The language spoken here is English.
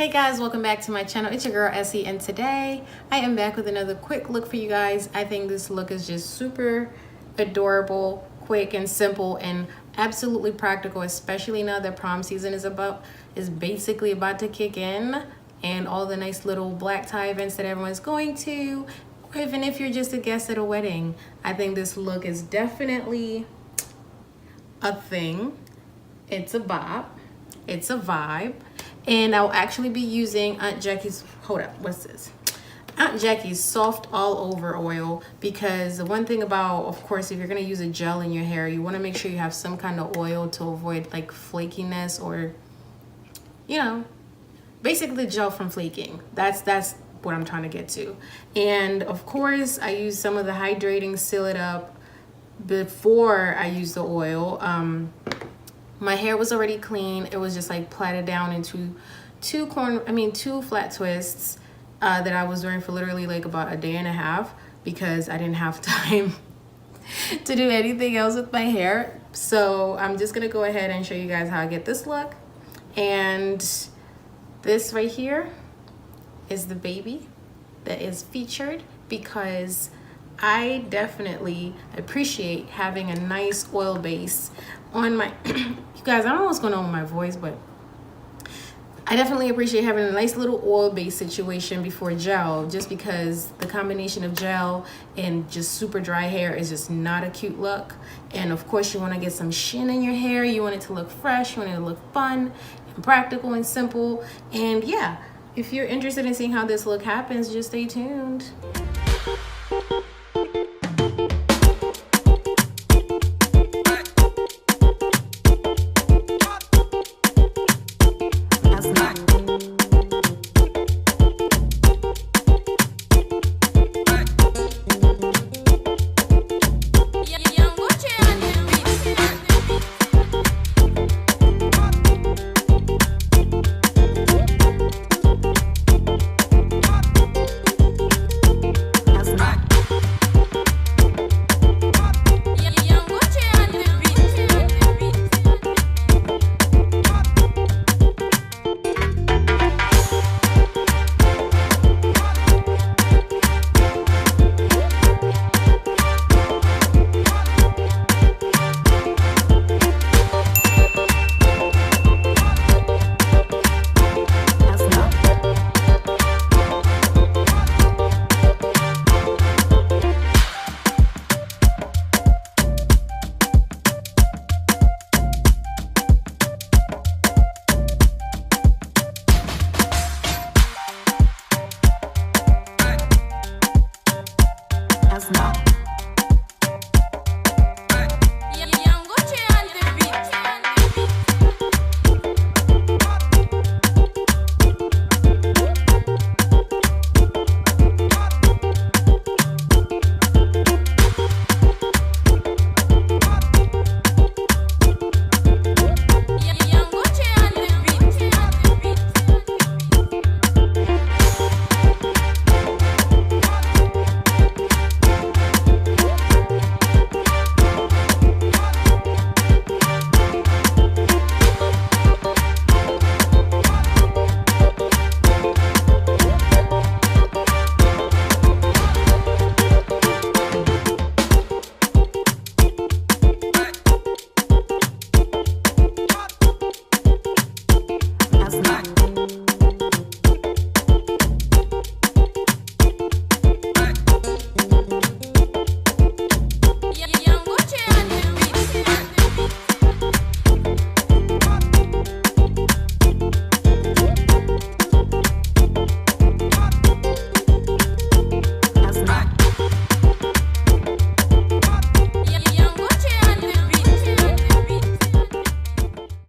Hey guys, welcome back to my channel. It's your girl Essie, and today I am back with another quick look for you guys. I think this look is just super adorable, quick and simple, and absolutely practical, especially now that prom season is basically about to kick in, and all the nice little black tie events that everyone's going to, or even if you're just a guest at a wedding. I think this look is definitely a thing. It's a bop, it's a vibe. And I'll actually be using Aunt Jackie's, Aunt Jackie's Soft All Over oil, because the one thing about, of course, if you're gonna use a gel in your hair, you wanna make sure you have some kind of oil to avoid like flakiness, or, you know, basically gel from flaking. That's what I'm trying to get to. And of course, I use some of the hydrating Seal It Up before I use the oil. My hair was already clean. It was just like plaited down into two flat twists that I was wearing for literally like about a day and a half, because I didn't have time to do anything else with my hair. So I'm just gonna go ahead and show you guys how I get this look. And this right here is the baby that is featured, because I definitely appreciate having a nice oil base on my you guys, I don't know what's going on with my voice, but I definitely appreciate having a nice little oil base situation before gel, just because the combination of gel and just super dry hair is just not a cute look. And of course, you want to get some sheen in your hair. You want it to look fresh, you want it to look fun and practical and simple. And yeah, if you're interested in seeing how this look happens, just stay tuned. Now.